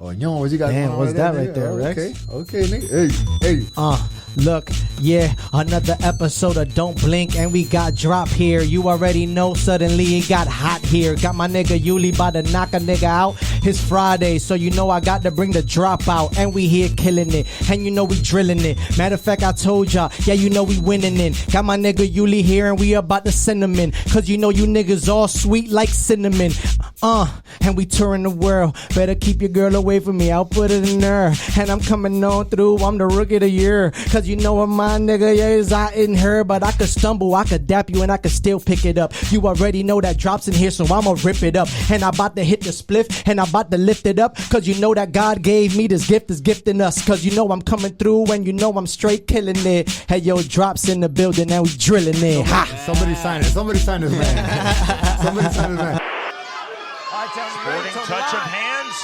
Coño, what you got? Damn, what's that right there, Rex? Okay, nigga. Hey. Look, yeah, another episode of Don't Blink, and we got drop here. You already know, suddenly it got hot here. Got my nigga Uly about to knock a nigga out. It's Friday, so you know I got to bring the drop out. And we here killing it, and you know we drilling it. Matter of fact, I told y'all, yeah, you know we winning it. Got my nigga Uly here, and we about to send him in. Cause you know you niggas all sweet like cinnamon. And we touring the world. Better keep your girl away from me, I'll put it in her. And I'm coming on through, I'm the rookie of the year. Cause you know what my nigga is, I in her. But I could stumble, I could dap you, and I could still pick it up. You already know that drops in here, so I'ma rip it up. And I about to hit the spliff, and I about to lift it up. Cause you know that God gave me this gift, is gifting us. Cause you know I'm coming through, and you know I'm straight killing it. Hey yo, drops in the building, and we drilling it. Somebody sign it. Somebody sign this man. Somebody sign this man. Sporting touch of hands.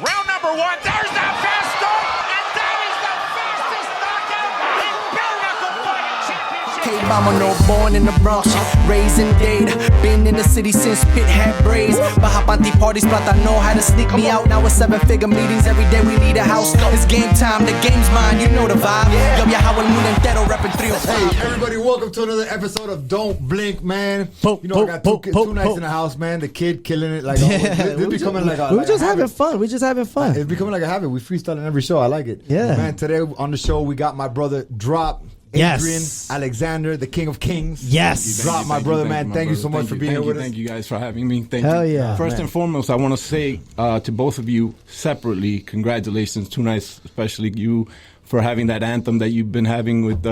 Round number one. There's that fast start. And that is the fastest knockout in bare knuckle fighting championship. K-Mama, no born in the Bronx, raised in Dade. Been in the city since Pit had braids. Bajapanti parties, plata know how to sneak me out. Now it's 7-figure meetings, every day we lead a house. It's game time, the game's mine, you know the vibe. Yo, viajado el mundo entero, reppin' 305. Hey, everybody, welcome to another episode of Don't Blink, man. You know, I got two nights in the house, man. The kid killing it. Like, this becoming like a We're just having fun. We're just having fun. It's becoming like a habit. We freestyle in every show. I like it. Yeah. Man, today on the show, we got my brother, Drop. Adrian, Yes. Alexander, the King of Kings. Yes. Drop, my brother, man. Thank you so much for being here with us. Thank you guys for having me. Thank Hell you. yeah. First and foremost, I want to say to both of you separately, congratulations. 2 nights, especially you, for having that anthem that you've been having with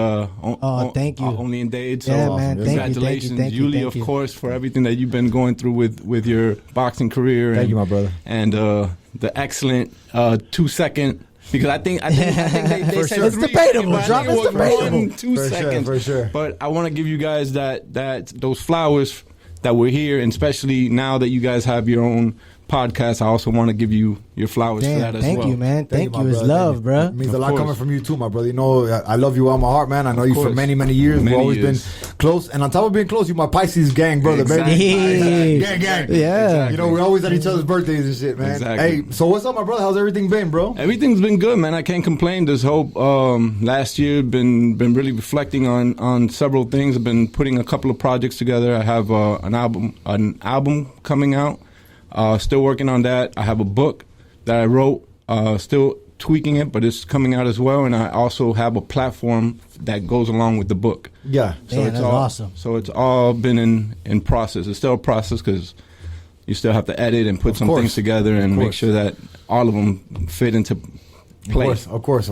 thank you. Only in Dade. So Yeah, man. congratulations, Thank you, Uly, of course, for everything that you've been going through with your boxing career. Thank you, my brother. And the excellent 2-second. Because I think they said sure. It's debatable, but I Drop. think It's it was debatable. 2 For sure, seconds. for sure. But I want to give you guys those flowers that were here, and especially now that you guys have your own podcast, I also want to give you your flowers for that as well. Thank you, man. Thank you. my It's brother. love, bro. It means Of a lot course. coming from you too, my brother. You know, I love you all my heart, man. I know you for course. many, many years. Many We've always years. been close. And on top of being close, you my Pisces gang, brother, Exactly. baby. Gang. Yeah. Exactly. You know, we're always at each other's birthdays and shit, man. Exactly. Hey, so what's up, my brother? How's everything been, bro? Everything's been good, man. I can't complain. This whole last year been really reflecting on several things. I've been putting a couple of projects together. I have an album coming out. Still working on that. I have a book that I wrote. Still tweaking it, but it's coming out as well. And I also have a platform that goes along with the book. Yeah. Damn, that's awesome. So it's all been in process. It's still a process because you still have to edit and put some course. things together and make sure that all of them fit into place. Of course.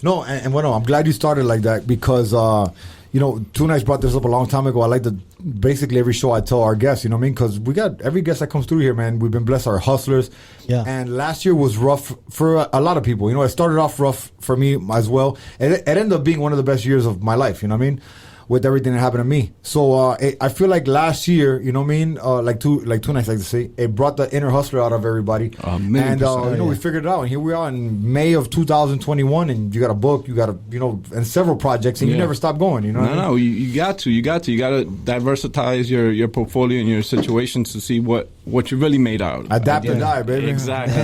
No, and well, I'm glad you started like that because, you know, 2 Nights brought this up a long time ago. I like to basically every show I tell our guests, you know what I mean? Because we got every guest that comes through here, man. We've been blessed, our hustlers. Yeah. And last year was rough for a lot of people. You know, it started off rough for me as well. It ended up being one of the best years of my life, you know what I mean? With everything that happened to me. So I feel like last year, you know what I mean? Like two nights, like to say, it brought the inner hustler out of everybody. And, you know, we figured it out. And here we are in May of 2021, and you got a book, you got and several projects, and you never stop going, you know? No, you got to. You got to diversitize your portfolio and your situations to see what you're really made out of. Adapt or die, baby. Exactly.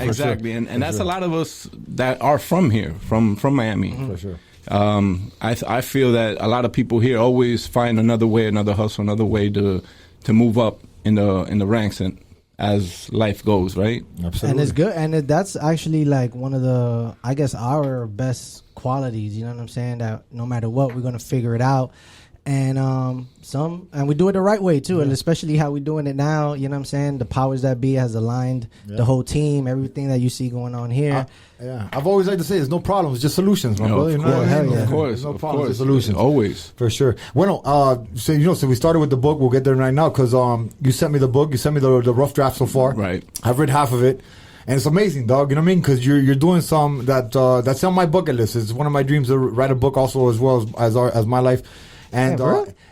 Exactly. Sure. And that's a lot of us that are from here, from Miami. For sure. I feel that a lot of people here always find another way, another hustle, another way to move up in the ranks and as life goes, right? Absolutely. And it's good, and that's actually like one of the, I guess, our best qualities. You know what I'm saying? That no matter what, we're gonna figure it out, and we do it the right way too, and especially how we're doing it now. You know what I'm saying? The powers that be has aligned the whole team, everything that you see going on here. I've always liked to say there's no problems, just solutions, my brother. You know what I mean? Of course, There's no of problems, course. just solutions. Always. For sure. Well, so we started with the book. We'll get there right now because you sent me the book. You sent me the rough draft so far. Right. I've read half of it. And it's amazing, dog. You know what I mean? Because you're doing some that's on my bucket list. It's one of my dreams to write a book also as well as my life. And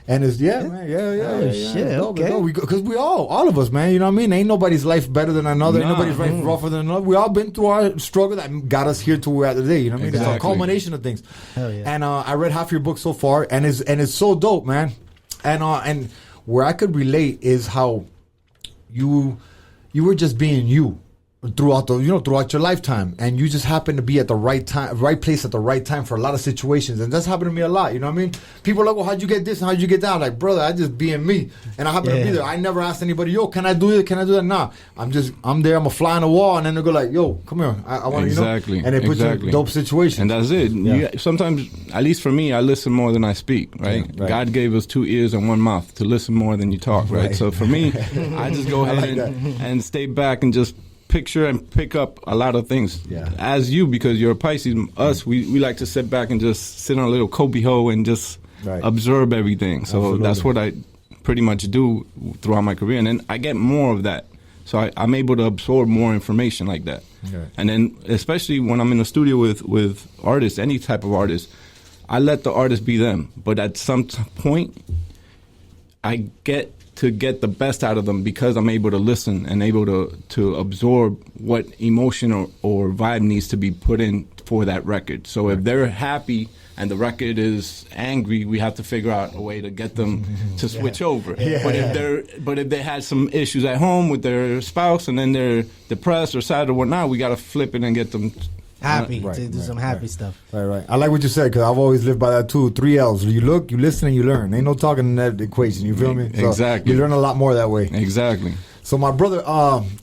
and it's man, Oh, shit, okay. Because we all of us, man. You know what I mean? Ain't nobody's life better than another. Ain't nobody's life rougher than another. We all been through our struggle that got us here to where we're at today. You know what I mean? Exactly. It's a culmination of things. Hell yeah. And I read half your book so far, and it's so dope, man. And where I could relate is how you were just being you. throughout your lifetime, and you just happen to be at the right time, right place at the right time for a lot of situations, and that's happened to me a lot. You know what I mean? People are like, well, how'd you get this and how'd you get that? I'm like, brother, I just being me, and I happen to be there. I never asked anybody, yo, can I do this? Can I do that? Nah, I'm there. I'm a fly on the wall, and then they go like, yo, come here, I want to, exactly, and they put you in dope situations, and that's it. Yeah. Sometimes, at least for me, I listen more than I speak. Right? God gave us 2 ears and 1 mouth to listen more than you talk. Right? So for me, I just go ahead and stay back and just picture and pick up a lot of things. As you, because you're a Pisces, we like to sit back and just sit on a little cubby hole and just observe everything. So that's what I pretty much do throughout my career, and then I get more of that. So I'm able to absorb more information like that. And then especially when I'm in the studio with artists, any type of artist, I let the artist be them. But at some point, I get to get the best out of them because I'm able to listen and able to absorb what emotion or vibe needs to be put in for that record. So if they're happy and the record is angry, we have to figure out a way to get them to switch over. But if they had some issues at home with their spouse and then they're depressed or sad or whatnot, we got to flip it and get them happy to do some happy stuff. Right. I like what you said because I've always lived by that too. 3 L's. You look, you listen, and you learn. Ain't no talking in that equation. You feel me? So exactly. You learn a lot more that way. Exactly. So my brother,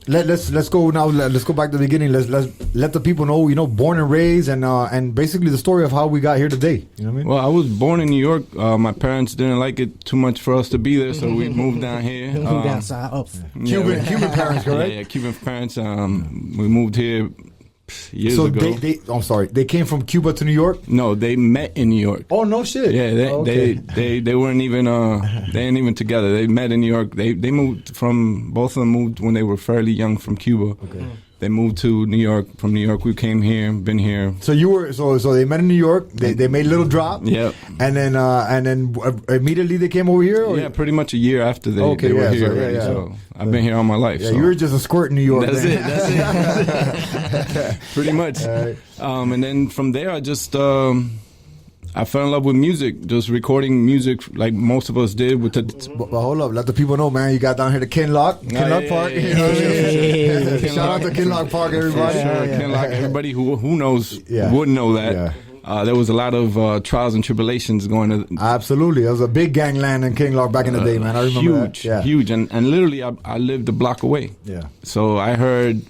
let's go now. Let's go back to the beginning. Let's let the people know. Born and raised, and basically the story of how we got here today. You know what I mean? Well, I was born in New York. My parents didn't like it too much for us to be there, so we moved down here. Moved down south. Cuban parents, correct? Yeah, Cuban parents. We moved here years ago. I'm sorry. They came from Cuba to New York? No, they met in New York. Oh, no shit. Yeah, they weren't even they ain't even together. They met in New York. They moved from, both of them moved when they were fairly young from Cuba. Okay. They moved to New York. From New York, we came here, been here. So you were so they met in New York. They made a little drop. Yep. And then immediately they came over here. Or? Yeah, pretty much a year after they were here. Already, so I've been here all my life. Yeah, so. you were just a squirt in New York. That's it. Pretty much. Right. And then from there, I just I fell in love with music, just recording music like most of us did. But hold up, let the people know, man. You got down here to Kinlock Park. Shout out to Kinlock Park, everybody. Kinlock, everybody who knows would know that. Yeah. There was a lot of trials and tribulations going on. Absolutely. There was a big gangland in Kinlock back in the day, man. I remember huge. And literally, I lived a block away. Yeah. So I heard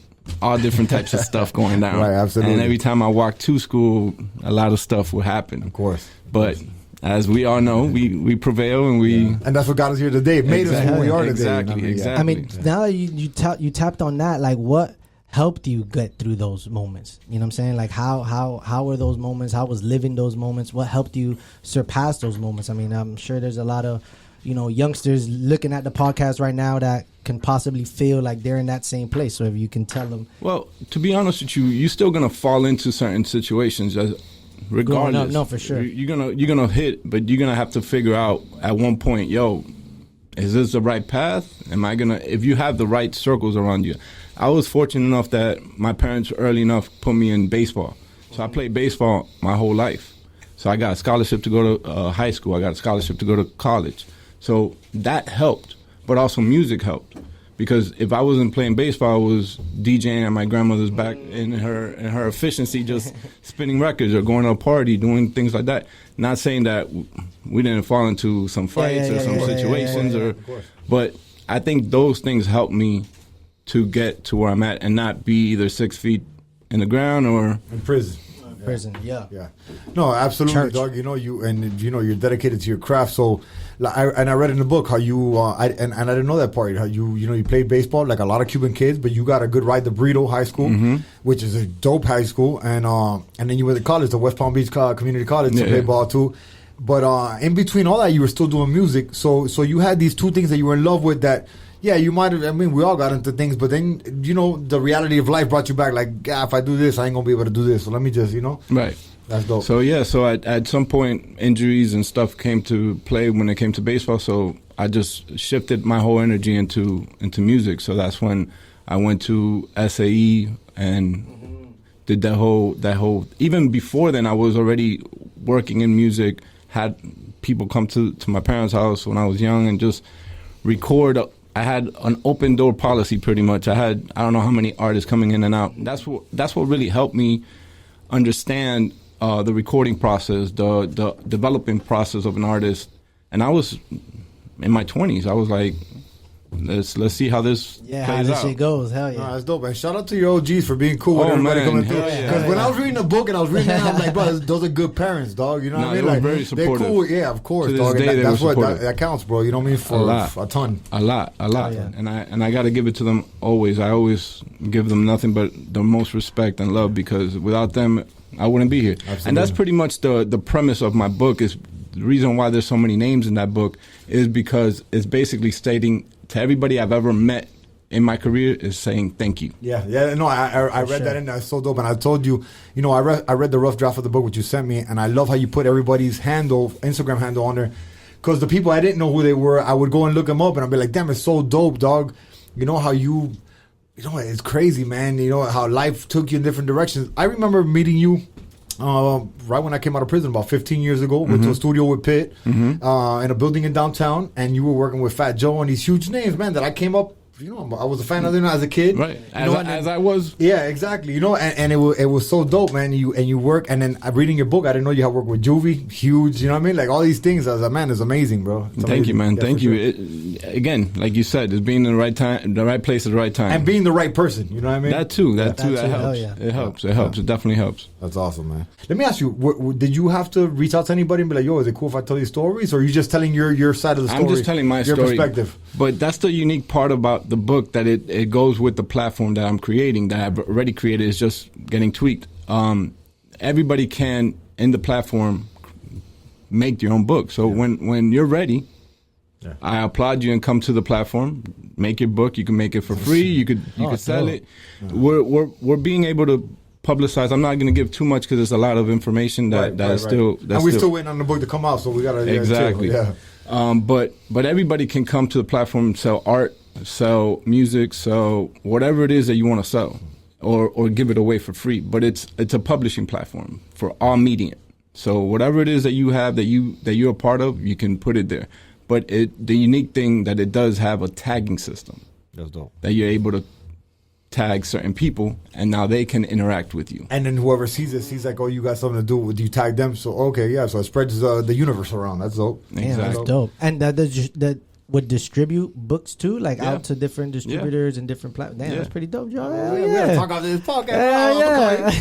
all different types of stuff going down. Right, absolutely. And every time I walked to school, a lot of stuff would happen. Of course. But as we all know, we prevail and we... Yeah. And that's what got us here today. It made us who we are today. Exactly. I mean, now you tapped on that, like what helped you get through those moments? You know what I'm saying? Like how were those moments? How was living those moments? What helped you surpass those moments? I mean, I'm sure there's a lot of, youngsters looking at the podcast right now that can possibly feel like they're in that same place. So if you can tell them. Well, to be honest with you, you're still gonna fall into certain situations, regardless. No, for sure. You're gonna hit, but you're gonna have to figure out at one point, is this the right path? If you have the right circles around you. I was fortunate enough that my parents early enough put me in baseball. So I played baseball my whole life. So I got a scholarship to go to high school. I got a scholarship to go to college. So that helped, but also music helped. Because if I wasn't playing baseball, I was DJing at my grandmother's back in her efficiency, just spinning records or going to a party, doing things like that. Not saying that we didn't fall into some fights or some situations, but I think those things helped me to get to where I'm at and not be either 6 feet in the ground or in prison. Yeah. No, absolutely, dog. You're dedicated to your craft. So, I read in the book how you I didn't know that part. How you played baseball like a lot of Cuban kids, but you got a good ride to Burrito High School, which is a dope high school, and then you went to college, the West Palm Beach Community College, to play ball too. But in between all that, you were still doing music. So you had these two things that you were in love with that. Yeah, you might have. I mean, we all got into things, but then the reality of life brought you back. Like, if I do this, I ain't gonna be able to do this. So let me just, Right. That's dope. So at some point, injuries and stuff came to play when it came to baseball. So I just shifted my whole energy into music. So that's when I went to SAE and did that whole. Even before then, I was already working in music. Had people come to my parents' house when I was young and just record had an open door policy pretty much. I don't know how many artists coming in and out. That's what really helped me understand the recording process, the developing process of an artist. And I was in my 20s. I was like, let's see how this plays how this out. shit goes. Hell yeah. That's dope, man. Shout out to your OGs for being cool with everybody man. coming through. Hell yeah. Because when I was reading the book and I was reading it, I'm like, bro, those are good parents, dog. You know what I mean? They were Like, very supportive. they're cool. Yeah, of course, To this dog. day, And they that's were what supportive. that counts, bro. You know what I mean? For a ton. A lot. yeah. And I got to give it to them always. I always give them nothing but the most respect and love, because without them, I wouldn't be here. Absolutely. And that's pretty much the premise of my book. Is the reason why there's so many names in that book is because it's basically stating to everybody I've ever met in my career is saying thank you. Yeah. No, I read that in there. It's so dope. And I told you, I read the rough draft of the book which you sent me, and I love how you put everybody's Instagram handle on there, because the people I didn't know who they were, I would go and look them up, and I'd be like, damn, it's so dope, dog. You know how it's crazy, man. You know how life took you in different directions. I remember meeting you right when I came out of prison about 15 years ago. Went to a studio with Pitt in a building in downtown, and you were working with Fat Joe and these huge names, man, that I came up. I was a fan of them as a kid, Right, as I was. Yeah, exactly. And it was so dope, man. You work, and then reading your book, I didn't know you had worked with Juvie, huge. You know what I mean? Like all these things. As a man, is amazing, bro. It's Thank you, amazing. man. Yeah, Thank for you. sure. Again, like you said, it's being in the right time, the right place at the right time, And being the right person. You know what I mean? that too. That too, helps. hell yeah. It helps. It definitely helps. That's awesome, man. Let me ask you: did you have to reach out to anybody and be like, "Yo, is it cool if I tell you stories?" Or are you just telling your side of the story? I'm just telling my your story. perspective. But that's the unique part about the book, that it goes with the platform that I'm creating, that I've already created. Is just getting tweaked. Everybody can, in the platform, make your own book. So when you're ready, I applaud you and come to the platform, make your book. You can make it for free. You could sell it. We're being able to publicize. I'm not going to give too much because there's a lot of information that is still. That's and we're still waiting on the book to come out, so we gotta exactly. But everybody can come to the platform and sell art, sell music, sell whatever it is that you want to sell, or give it away for free. But it's a publishing platform for all media. So whatever it is that you have that you're a part of, you can put it there. But the unique thing that it does have a tagging system. That's dope. That you're able to tag certain people, and now they can interact with you. And then whoever sees it sees like, oh, you got something to do with you. Tag them, so okay, yeah. So it spreads the universe around. That's dope. Yeah, that's dope. And that would distribute books too, like out to different distributors and different platforms. Damn, that's pretty dope, Joe. We gotta talk about this podcast.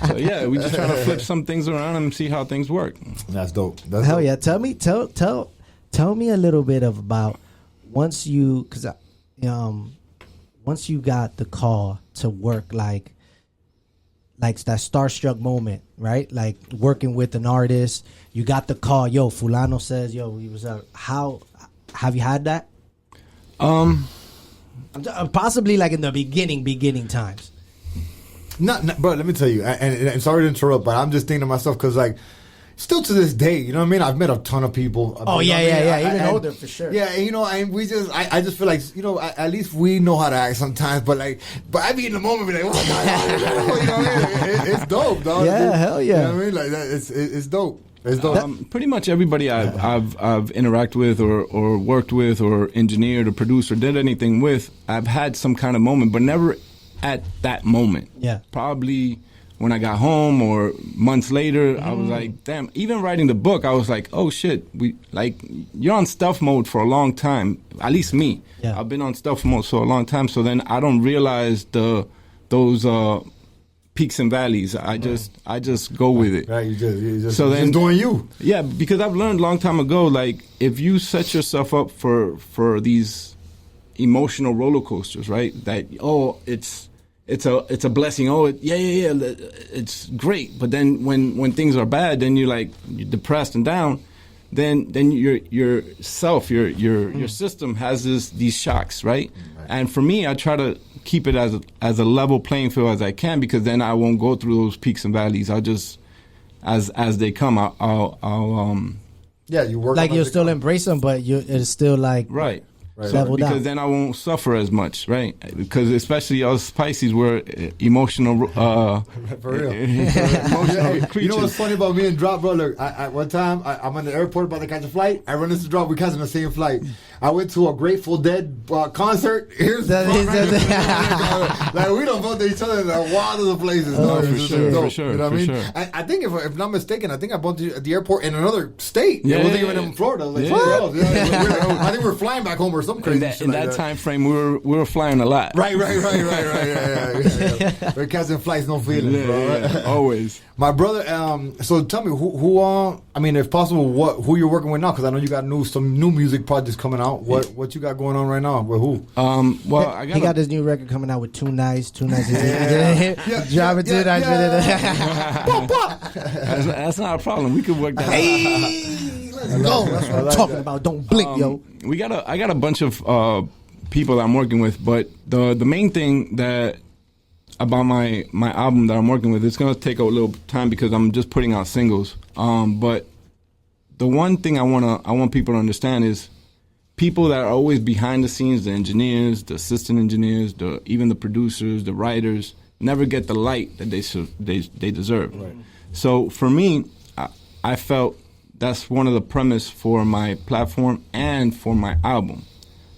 So yeah, we just try to flip some things around and see how things work. That's dope. Hell yeah! Tell me a little bit about once you got the call to work, like that starstruck moment, right? Like working with an artist, you got the call. Yo, Fulano says, yo, he was how have you had that? Possibly like in the beginning times. Not, bro. Let me tell you, and sorry to interrupt, but I'm just thinking to myself because like. Still to this day, you know what I mean? I've met a ton of people. Even older for sure. Yeah, and we just, I just feel like, at least we know how to act sometimes. But I be in the moment, be like, what? It's dope, dog. Yeah, hell yeah. You know what I mean? Like that, it's dope. It's dope. Pretty much everybody I've interacted with or worked with or engineered or produced or did anything with, I've had some kind of moment, but never at that moment. Yeah. Probably when I got home or months later, I was like, damn, even writing the book, I was like, oh shit, you're on stealth mode for a long time, at least me. Yeah. I've been on stealth mode for a long time, so then I don't realize those peaks and valleys. I just go with it. Right, you just then, doing you. Yeah, because I've learned a long time ago, like if you set yourself up for these emotional roller coasters, right? That it's a blessing. Oh, it's great. But then when things are bad, then you're depressed and down. Then your system has these shocks, right? And for me, I try to keep it as a level playing field as I can, because then I won't go through those peaks and valleys. I'll just as they come, I'll you work like you'll still embrace them, but it's still like right. Right. So, because then I won't suffer as much, right? Because especially us Pisces, we're emotional, for real. emotional creatures. You know what's funny about me and Drop, bro? Look, one time I'm in the airport about to catch a flight. I run into Drop. We catching the same flight, I went to a Grateful Dead concert. Here's like we don't vote to each other in a lot of the places. For sure. You know what I mean? Sure. I think if I'm not mistaken, I think I bumped you at the airport in another state. Yeah, I wasn't even in Florida. Like, I think we're flying back home or some crazy shit. In that time frame, we were flying a lot. Right. Yeah. We're catching flights, no feelings, bro. Yeah, always. My brother. So tell me who. I mean, if possible, who you're working with now? Because I know you got some new music projects coming out. What you got going on right now? With who? Well, he got this new record coming out with Too Nice. Drop it to it. That's not a problem. We could work that out. Hey, let's go. That's what I'm talking about. Don't blink, yo. I got a bunch of people that I'm working with, but the main thing that about my album that I'm working with, it's gonna take a little time because I'm just putting out singles. But the one thing I want people to understand is people that are always behind the scenes, the engineers, the assistant engineers, even the producers, the writers, never get the light that they deserve. Right. So for me, I felt that's one of the premise for my platform and for my album.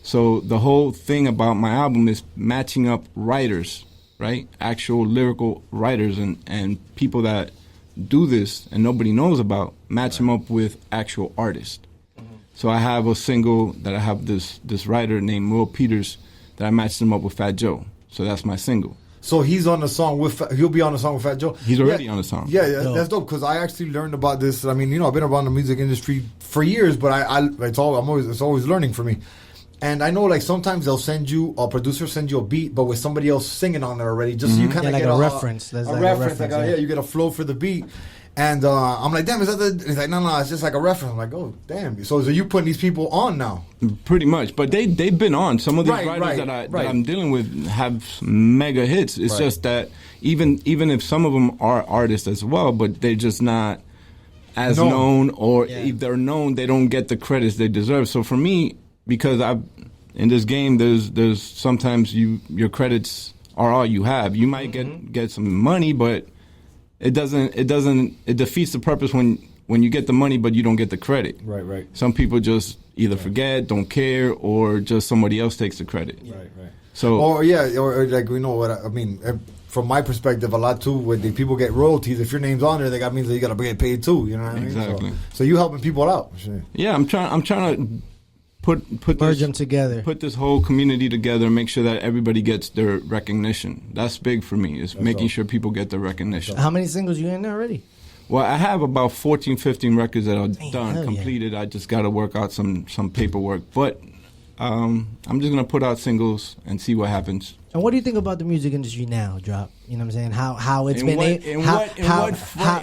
So the whole thing about my album is matching up writers, right? Actual lyrical writers and people that do this and nobody knows about, match them up with actual artists. Mm-hmm. So I have a single that I have this writer named Will Peters that I matched him up with Fat Joe. So that's my single. So he's on the song he'll be on the song with Fat Joe? He's already on the song. Yeah, that's dope because I actually learned about this. I mean, I've been around the music industry for years, but it's always learning for me. And I know, like, sometimes they'll send you, a producer send you a beat, but with somebody else singing on there already, just so you kind of get a reference. A reference. You get a flow for the beat. And I'm like, damn, is that the... He's like, no, it's just like a reference. I'm like, oh, damn. So you putting these people on now? Pretty much. But they've been on. Some of these writers that I'm dealing with have mega hits. It's just that even if some of them are artists as well, but they're just not as known, or if they're known, they don't get the credits they deserve. So for me... Because in this game, there's sometimes your credits are all you have. You might get some money, but it defeats the purpose when you get the money, but you don't get the credit. Right. Some people just either forget, don't care, or just somebody else takes the credit. Right. So, or like we know what I mean. From my perspective, a lot too, when the people get royalties, if your name's on there, that means that you got to get paid too. You know what I mean? Exactly. So you helping people out. Sure. Yeah, I'm trying to. Merge them together. Put this whole community together and make sure that everybody gets their recognition. That's big for me, is making sure people get their recognition. How many singles you in there already? Well, I have about 14, 15 records that are done, completed. I just got to work out some paperwork. But I'm just going to put out singles and see what happens. And what do you think about the music industry now, Drop? You know what I'm saying? How it's been... In what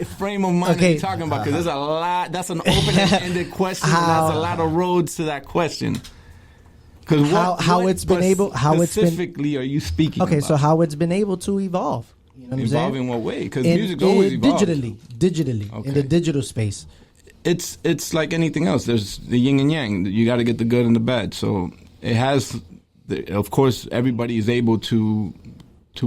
frame of mind are you talking about? Because there's a lot... That's an open-ended question, and that's a lot of roads to that question. Because how it's been able... Specifically are you speaking about? So how it's been able to evolve? You know what I'm saying? Evolve in what way? Because music's always evolved. Digitally, in the digital space. It's like anything else. There's the yin and yang. You got to get the good and the bad. So it has... Of course, everybody is able to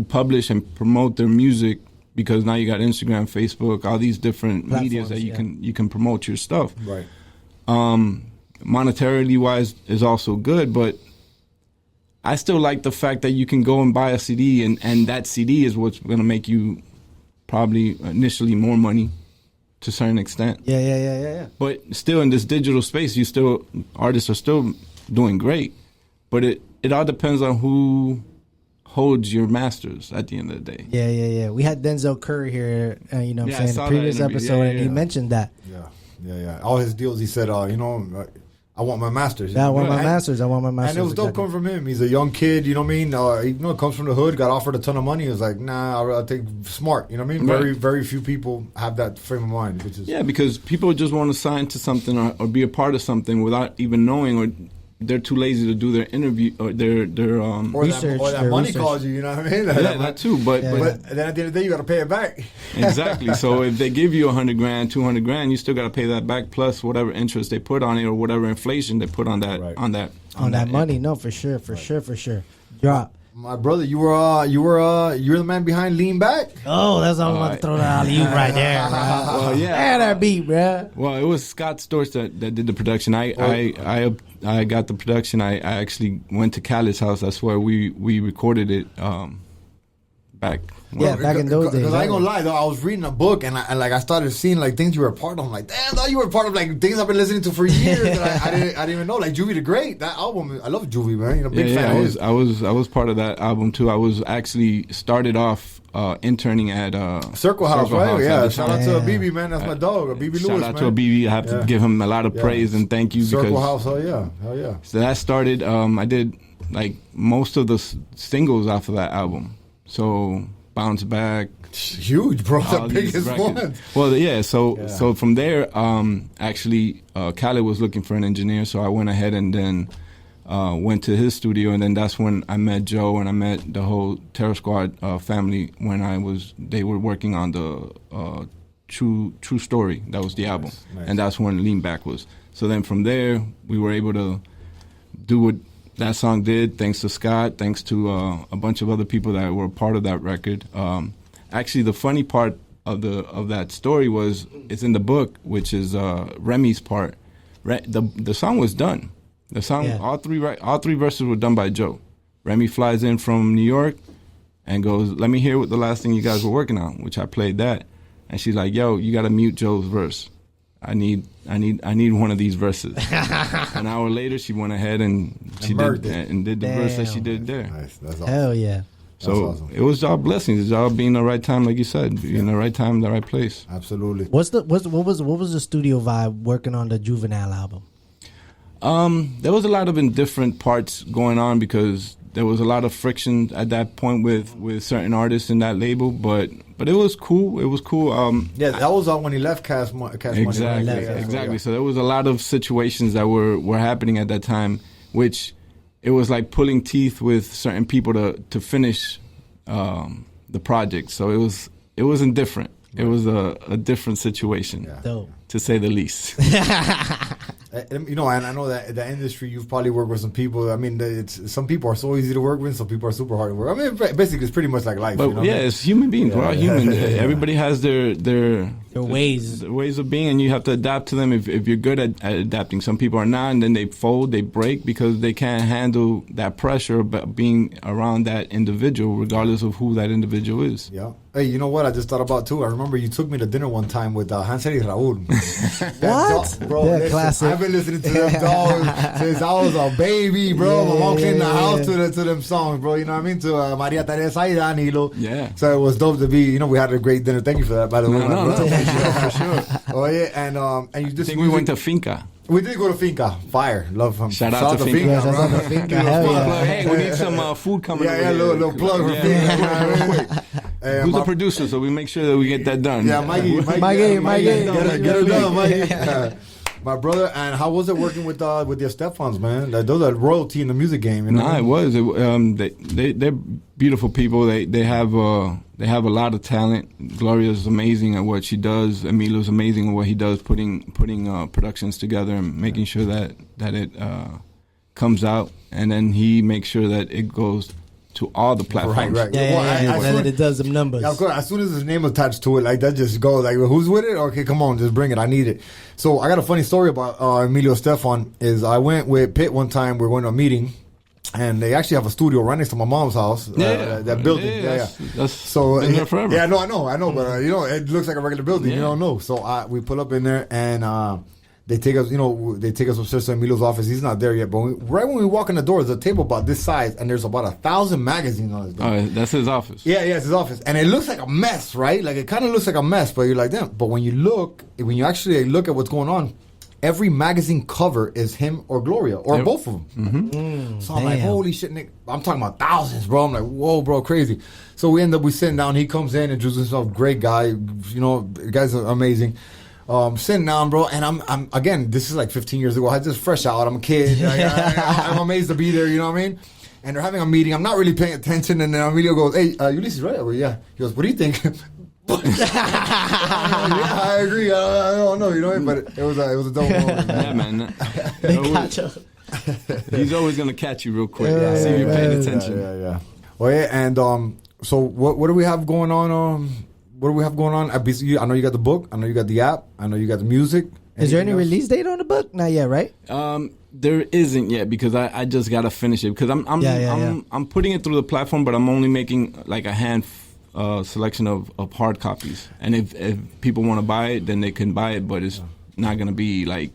publish and promote their music because now you got Instagram, Facebook, all these different medias that you can promote your stuff. Right. Monetarily wise is also good, but I still like the fact that you can go and buy a CD and that CD is what's going to make you probably initially more money to a certain extent. Yeah. But still in this digital space, artists are still doing great, but it all depends on who holds your masters at the end of the day. Yeah. We had Denzel Curry here, you know what I'm saying, the previous episode, and he mentioned that. Yeah. All his deals, he said, I want my masters. I want my masters. And it was dope coming from him. He's a young kid, you know what I mean? He comes from the hood, got offered a ton of money. He was like, nah, I'll take smart, you know what I mean? Right. Very, very few people have that frame of mind. Which is because people just want to sign to something or be a part of something without even knowing, or they're too lazy to do their interview or their research. Or that money calls you know what I mean? That too. But then at the end of the day, you got to pay it back. Exactly. So if they give you $100,000, $200,000, you still got to pay that back plus whatever interest they put on it or whatever inflation they put on that on that money. No, for sure. Drop. My brother, you're the man behind Lean Back. Oh, that's what I'm about to throw that alley right there, bro. Well, yeah. Man, that beat, bro. Well, it was Scott Storch that did the production. I got the production. I actually went to Khaled's house. That's where we recorded it back. Back in those days. Because I ain't gonna lie though, I was reading a book and I started seeing like things you were a part of. I'm like, damn, thought you were a part of like things I've been listening to for years. That I didn't even know. Like Juvie the Great, that album. I love Juvie, man. You know, big fan. I was part of that album too. I was actually started off interning at Circle House, right? Yeah. Shout out to BB, man. That's my dog, BB Lewis. Shout out to BB. I have to give him a lot of praise and thank you. Circle House, hell yeah. So that started. I did like most of the singles off of that album. So Bounce Back. Huge, bro. The biggest one. Well, yeah. So from there, actually, Khaled was looking for an engineer, so I went ahead and then went to his studio, and then that's when I met Joe and I met the whole Terror Squad family when they were working on the True Story. That was the album, and that's when Lean Back was. So then from there, we were able to do what that song did, thanks to Scott, thanks to a bunch of other people that were part of that record. Actually, the funny part of that story was it's in the book, which is Remy's part. The song was done. The song, all three verses were done by Joe. Remy flies in from New York and goes, "Let me hear what the last thing you guys were working on," which I played that, and she's like, "Yo, you got to mute Joe's verse. I need one of these verses." An hour later, she went ahead and she did the verse that she did there. Nice. That's awesome. Hell yeah. So awesome. It was our blessings. It's all being the right time, like you said, in the right time, the right place. Absolutely. What was the studio vibe working on the Juvenile album? There was a lot of indifferent parts going on because there was a lot of friction at that point with certain artists in that label, but it was cool. It was cool. That was when he left Cash Money. Exactly, exactly. So there was a lot of situations that were happening at that time, which it was like pulling teeth with certain people to finish the project. So it was indifferent. It was a different situation, to say the least. You know, and I know that the industry, you've probably worked with some people. I mean, some people are so easy to work with, some people are super hard to work. I mean, basically, it's pretty much like life. But you know it's human beings. We're all human. Everybody has their ways of being, and you have to adapt to them if you're good at adapting. Some people are not, and then they fold, they break because they can't handle that pressure of being around that individual, regardless of who that individual is. Yeah. Hey, you know what? I just thought about too. I remember you took me to dinner one time with Hansel y Raúl. What? Bro, yeah, classic. I've been listening to them dogs since I was a baby, bro. My mom cleaned the house to them songs, bro. You know what I mean? To Maria Teresa y Danilo. Yeah. So it was dope to be. You know, we had a great dinner. Thank you for that, by the way. No, for sure. Oh yeah, and you just. I think we went to Finca. We did go to Finca. Fire. Love him. Shout out to Finca. Yeah, shout out to Finca. Hell yeah. Hey, we need some food coming over. Yeah, little plug for Finca. You know what I mean? Who's the producer, so we make sure that we get that done. Yeah, Mikey. Get it done, Mikey. My brother, and how was it working with the Estefans, man? Those are royalty in the music game. You know? Nah, it was. They're beautiful people. They have a lot of talent. Gloria's amazing at what she does. Emilio's amazing at what he does, putting productions together and making sure that it comes out, and then he makes sure that it goes to all the platforms. Right. And it does some numbers. Yeah, of course. As soon as his name attached to it, like that just goes like, who's with it? Okay, come on, just bring it. I need it. So I got a funny story about Emilio Estefan. Is I went with Pitt one time. We were going to a meeting, and they actually have a studio right next to my mom's house. That building. That's so been there forever. Yeah, I know, but you know, it looks like a regular building. You don't know. So we pull up in there and. They take us, upstairs to Emilio's office. He's not there yet, but right when we walk in the door, there's a table about this size, and there's about 1,000 magazines on it. Oh, that's his office. Yeah, it's his office, and it looks like a mess, right? Like it kind of looks like a mess, but you're like, damn. But when you actually look at what's going on, every magazine cover is him or Gloria or both of them. Mm-hmm. So I'm like, holy shit, Nick! I'm talking about thousands, bro. I'm like, whoa, bro, crazy. So we end up sitting down. He comes in, introduces himself, great guy. You know, the guy's amazing. Sitting down, bro, and I'm again. This is like 15 years ago. I just fresh out. I'm a kid. I'm amazed to be there. You know what I mean? And they're having a meeting. I'm not really paying attention. And then Emilio goes, "Hey, Ulysses, right?" Well, yeah. He goes, "What do you think?" Yeah, I agree. I don't know. You know, but it was a dope moment. Yeah, man. He's always gonna catch you real quick. See if you're paying attention. Yeah. Oh yeah, and so what do we have going on? What do we have going on? I know you got the book. I know you got the app. I know you got the music. Is there any else? release date on the book? Not yet, right? There isn't yet because I just gotta finish it because I'm putting it through the platform, but I'm only making like a hand selection of hard copies. And if people want to buy it, then they can buy it, but it's not gonna be like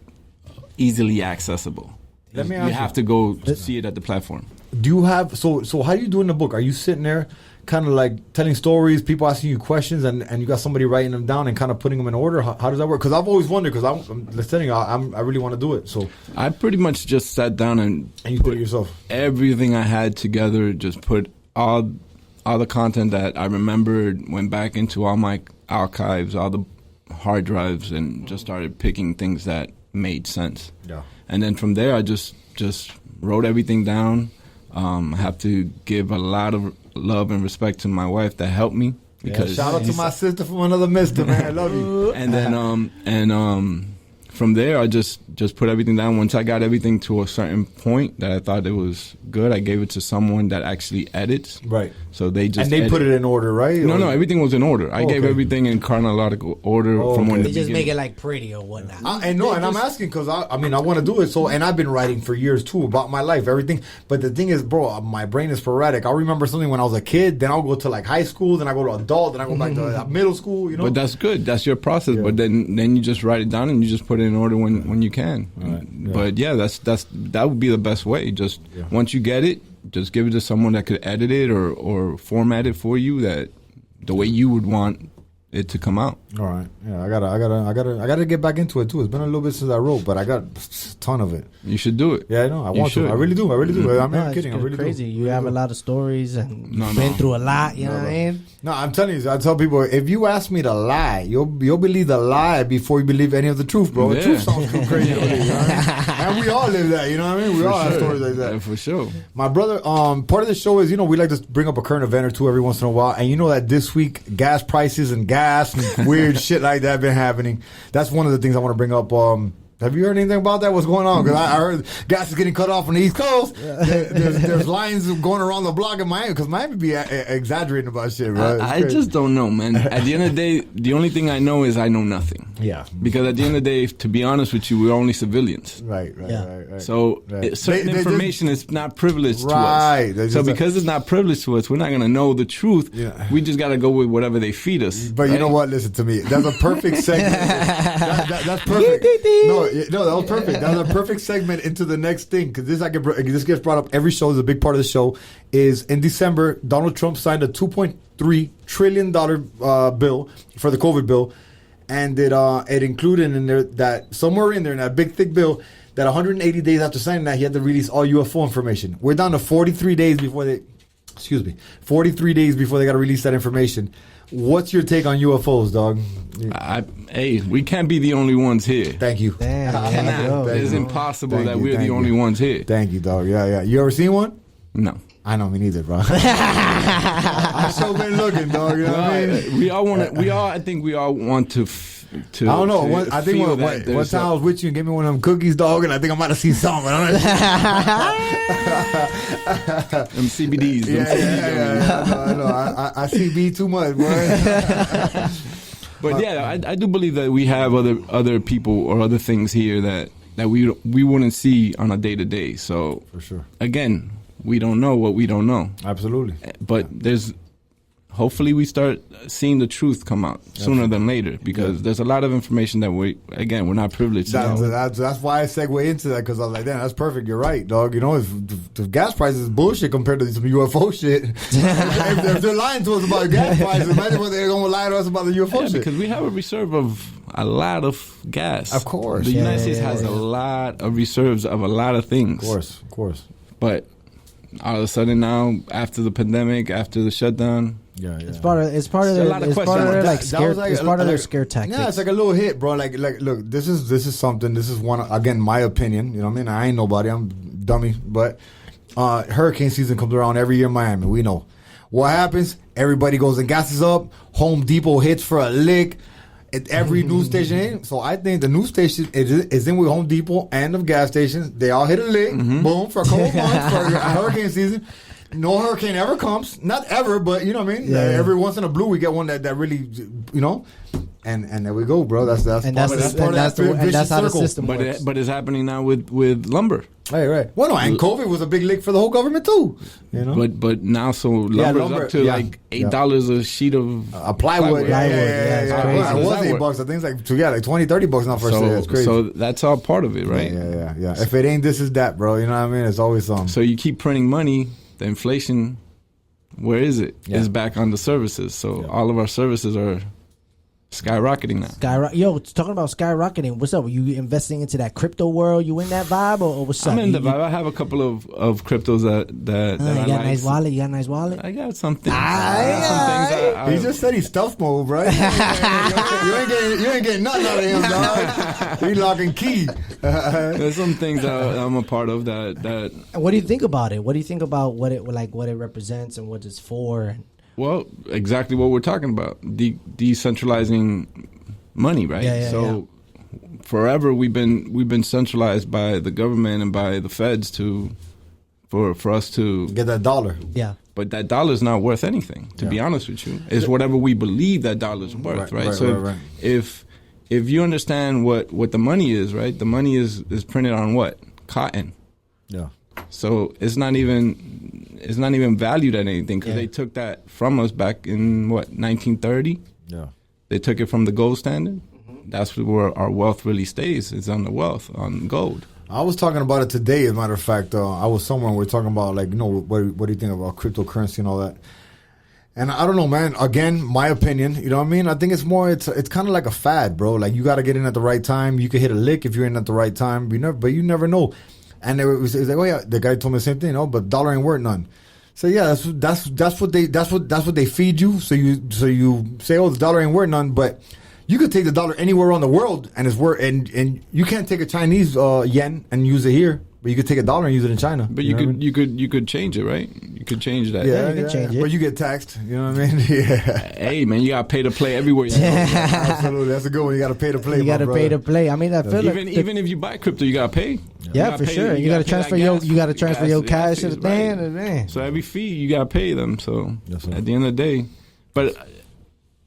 easily accessible. Let me ask you have to go to see it at the platform. Do you have so how do you do in the book? Are you sitting there kind of like telling stories, people asking you questions, and you got somebody writing them down and kind of putting them in order? How does that work? Because I've always wondered, because I'm listening, I really want to do it. So I pretty much just sat down and you did it yourself. Everything I had together, just put all the content that I remembered, went back into all my archives, all the hard drives, and just started picking things that made sense. Yeah. And then from there, I just wrote everything down. I have to give a lot of love and respect to my wife that helped me. Because shout out to my sister from another mister, man. I love you. And then from there, I just put everything down. Once I got everything to a certain point that I thought it was good, I gave it to someone that actually edits. Right. So they just put it in order, right? No, everything was in order. I gave everything in chronological order from when they just make it like pretty or whatnot. And I'm asking because I want to do it. So, and I've been writing for years too about my life, everything. But the thing is, bro, my brain is sporadic. I'll remember something when I was a kid, then I'll go to like high school, then I go to adult, then I go back to middle school. You know. But that's good. That's your process. Yeah. But then you just write it down and you just put it in order when you can. Right. Yeah. But yeah, that would be the best way. Just once you get it, just give it to someone that could edit it or format it for you that the way you would want it to come out. All right. Yeah, I gotta get back into it too. It's been a little bit since I wrote, but I got a ton of it. You should do it. Yeah, I know. I want to. I really do. I'm not kidding. I really crazy. do. You have a lot of stories and been through a lot. You know what I mean? No, I'm telling you. I tell people, if you ask me to lie, you'll believe the lie before you believe any of the truth, bro. The truth sounds too crazy. And we all live that. You know what I mean? We all have stories like that. Yeah, for sure. My brother, part of the show is, we like to bring up a current event or two every once in a while, and you know that this week gas prices and gas and weird shit like that been happening. That's one of the things I want to bring up. Have you heard anything about that? What's going on? Because I heard gas is getting cut off on the East Coast. There's lines going around the block in Miami because Miami be exaggerating about shit, right? I just don't know, man. At the end of the day, the only thing I know is I know nothing. Yeah. Because at the end of the day, to be honest with you, we're only civilians. Right. So certain information is not privileged to us. So because it's not privileged to us, we're not going to know the truth. Yeah. We just got to go with whatever they feed us. But you know what? Listen to me. That's a perfect segment. That's perfect. No, that was perfect. That was a perfect segment into the next thing, because this gets brought up every show. Is a big part of the show. Is in December, Donald Trump signed a $2.3 trillion bill for the COVID bill, and it included in there that somewhere in there in that big thick bill that 180 days after signing that he had to release all UFO information. We're down to 43 days before they. 43 days before they got to release that information. What's your take on UFOs, dog? Hey, we can't be the only ones here. Thank you. It's impossible that we're the only ones here. Thank you, dog. Yeah. You ever seen one? No. I know, me neither, bro. I've so been looking, dog. You know what I mean? I think we all want to. I don't know. I think one time I was with you and gave me one of them cookies, dog, and I think I might have seen something. Them CBDs. Yeah. I know. I CB too much, boy. But yeah, I do believe that we have other people or other things here that we wouldn't see on a day to day. So for sure, again, we don't know what we don't know. Absolutely. But hopefully we start seeing the truth come out sooner than later, because there's a lot of information that we're not privileged to know. That's why I segue into that, because I was like, damn, that's perfect. You're right, dog. If the gas prices is bullshit compared to some UFO shit, if they're lying to us about gas prices, imagine what they're going to lie to us about the UFO shit. Because we have a reserve of a lot of gas. Of course. The United States has a lot of reserves of a lot of things. Of course. But all of a sudden now, after the pandemic, after the shutdown, it's part of their scare tactics. Yeah, it's like a little hit, bro. Like look, this is something. This is one, again, my opinion. You know what I mean? I ain't nobody. I'm dummy. But hurricane season comes around every year in Miami. We know what happens. Everybody goes and gasses up. Home Depot hits for a lick. At every news station. So I think the news station is in with Home Depot and the gas stations. They all hit a lick. Boom, for a couple months for hurricane season. No hurricane ever comes. Not ever, but you know what I mean? Yeah. Every once in a blue, we get one that really, you know? And there we go, bro. That's how the system works. But it's happening now with lumber. Right. Well, no, and COVID was a big lick for the whole government too. You know, but now lumber's up to like $8 a sheet of plywood. Yeah, It was $8. I think it's like like $20-$30 now for sale. It's crazy. So that's all part of it, right? Yeah. If it ain't this, is that, bro. You know what I mean? It's always something. So you keep printing money, the inflation, where is it? It's back on the services. So all of our services are skyrocketing now. Yo, talking about skyrocketing, what's up? Are you investing into that crypto world? You in that vibe or what's up? I'm in the vibe. I have a couple of cryptos that you I got like. a nice wallet? You got a nice wallet? I got some things. I he just said he's stealth mode, right? you ain't getting nothing out of him, dog. He lock and key. There's some things that I'm a part of that. What do you think about it? What do you think about what it represents and what it's for? Well, exactly what we're talking about, decentralizing money, right? Forever we've been centralized by the government and by the feds for us to get that dollar. Yeah. But that dollar is not worth anything, to be honest with you. It's whatever we believe that dollar is worth, right? So if you understand what the money is, right? The money is printed on what? Cotton. Yeah. So it's not even valued at anything because they took that from us back in 1930. Yeah, they took it from the gold standard. That's where our wealth really stays. It's on the wealth, on gold. I was talking about it today. As a matter of fact, I was somewhere and we are talking about what do you think about cryptocurrency and all that. And I don't know, man. Again, my opinion. You know what I mean? I think it's more. It's kind of like a fad, bro. Like you got to get in at the right time. You could hit a lick if you're in at the right time. But you never know. And it was like, oh yeah, the guy told me the same thing, but dollar ain't worth none. So yeah, that's what they feed you. So you say, oh, the dollar ain't worth none, but you could take the dollar anywhere around the world and it's worth, and you can't take a Chinese yen and use it here, but you could take a dollar and use it in China. But you could change it, right? You could change that. Yeah, you can change it. But you get taxed. You know what I mean? Yeah. Hey man, you gotta pay to play everywhere. You go. Absolutely, that's a good one. You gotta pay to play. You gotta pay to play. I mean, I feel even if you buy crypto, you gotta pay. Yeah, for sure. You gotta transfer your cash to the thing. So every fee you gotta pay them. So at the end of the day, but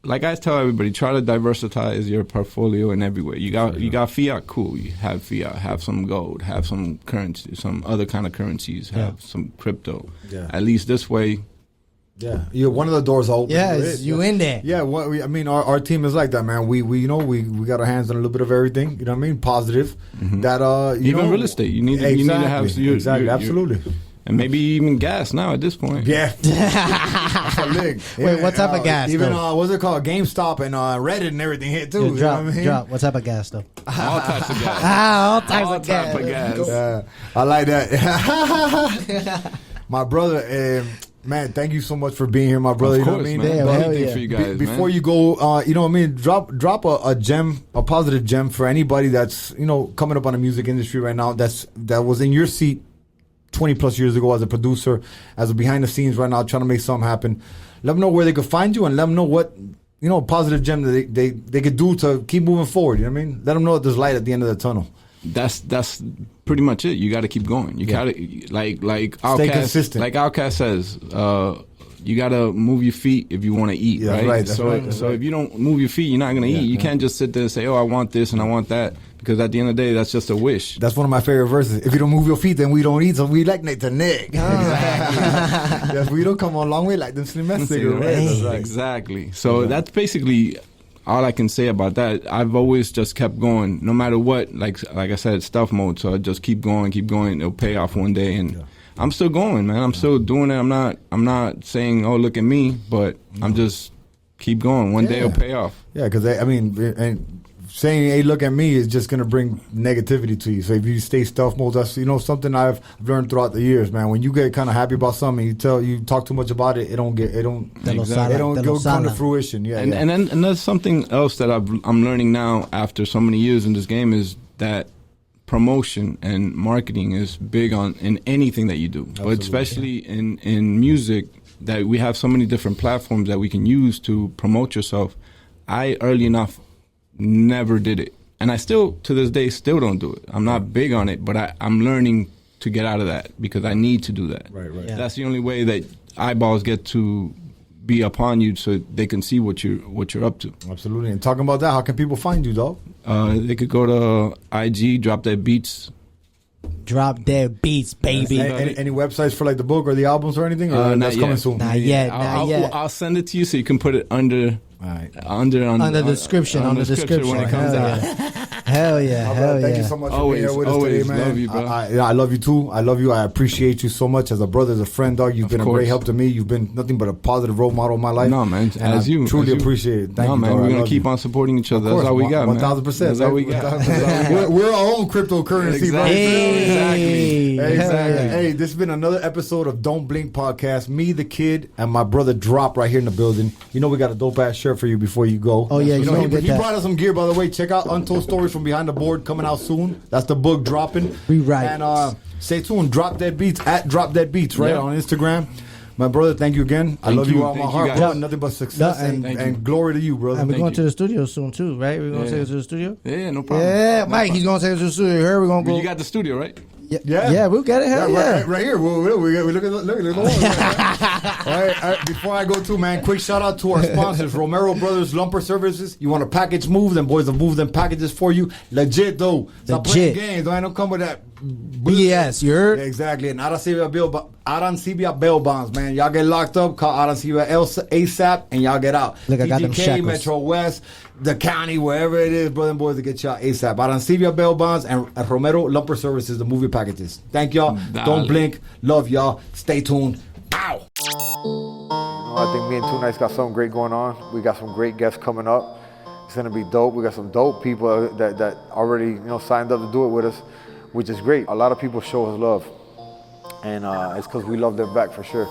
like I tell everybody, try to diversify your portfolio in every way. You got fiat, cool. You have fiat, have some gold, have some currency, some other kind of currencies, have some crypto. Yeah. At least this way. Yeah, one of the doors open. Yeah, you in there. Yeah, our team is like that, man. We got our hands on a little bit of everything. You know what I mean? Positive. Mm-hmm. That even real estate. You need to have absolutely. And maybe even gas now at this point. Yeah. Wait, what type of gas? Even what's it called? GameStop and Reddit and everything hit too. Drop. What type of gas though? All types of gas. All types of gas. I like that. My brother, man, thank you so much for being here, my brother. Of course, you know what I mean? Man. Anything for you guys, before you go, you know what I mean? Drop a gem, a positive gem for anybody that's coming up on the music industry right now. That was in your seat 20 plus years ago as a producer, as a behind the scenes right now, trying to make something happen. Let them know where they could find you and let them know what, positive gem that they could do to keep moving forward. You know what I mean? Let them know that there's light at the end of the tunnel. That's pretty much it. You got to keep going. You got to like stay consistent. Like Outkast says, you got to move your feet if you want to eat, right? So if you don't move your feet, you're not going to eat. You can't just sit there and say, oh, I want this and I want that. Because at the end of the day, that's just a wish. That's one of my favorite verses. If you don't move your feet, then we don't eat. So we like to neck. Yes, we don't come a long way like them Slim cigarettes. Exactly. So that's basically all I can say about that. I've always just kept going, no matter what. Like I said, stealth mode. So I just keep going. It'll pay off one day, and I'm still going, man. I'm still doing it. I'm not saying, oh, look at me, but I'm just keep going. One day it'll pay off. Yeah, because saying, hey, look at me is just going to bring negativity to you. So if you stay stealth mode, that's, something I've learned throughout the years, man. When you get kind of happy about something, you talk too much about it, it don't come to fruition. Yeah. And there's something else that I'm learning now after so many years in this game is that promotion and marketing is big in anything that you do. Absolutely. But especially in music, that we have so many different platforms that we can use to promote yourself. I early enough never did it, and I still to this day still don't do it. I'm not big on it, but I'm learning to get out of that because I need to do that. Right. Yeah. That's the only way that eyeballs get to be upon you so they can see what you're up to. Absolutely. And talking about that, how can people find you, dog? They could go to IG, Drop That Beats. Drop Dead Beats, baby. Any websites for like the book or the albums or anything? Or that's coming soon? Not yet. I'll send it to you so you can put it under under the description. On the description when it comes out. Hell yeah. Thank you so much for being here with us always today, man. love you, bro. I love you too. I love you. I appreciate you so much as a brother, as a friend, dog. You've been a great help to me. You've been nothing but a positive role model in my life. No, man. And I truly appreciate it. Thank you, man. dog. We're gonna keep on supporting each other. That's all we got, 1,000%. That's all we got. We're our own cryptocurrency, bro. Hey. Exactly. Hey, this has been another episode of Don't Blink Podcast. Me, the kid, and my brother Drop right here in the building. You know we got a dope ass shirt for you before you go. Oh yeah, you know he brought us some gear, by the way. Check out Untold Stories from Behind the Board coming out soon. That's the book dropping. Rewrite. And stay tuned. Drop That Beats at Drop That Beats right on Instagram. My brother, thank you again. I love you all my heart, bro. Nothing but success and glory to you, brother. And we're going to the studio soon too, right? We're going to take it to the studio. Yeah, no problem. Yeah, Mike, he's going to take us to the studio. Here we're going to go. You got the studio, right? Yeah, we'll get it. Hell yeah. Right here. We look at the wall. All right. Before I go to, man, quick shout out to our sponsors, Romero Brothers Lumper Services. You want a package move? Them boys will move them packages for you. Legit, though. Stop playing games. Don't come with that BS, you heard? Yeah, exactly. And Arancibia bail bonds, man. Y'all get locked up, call Arancibia ASAP, and y'all get out. Look, I got them shackles. Metro West, the county, wherever it is, brother and boys, to get y'all ASAP. Arancibia bail bonds and Romero Lumper Services, the movie packages. Thank y'all. Don't blink. Love y'all. Stay tuned. Ow. I think me and Two Nights got something great going on. We got some great guests coming up. It's gonna be dope. We got some dope people that already signed up to do it with us, which is great. A lot of people show us love, and it's because we love them back for sure.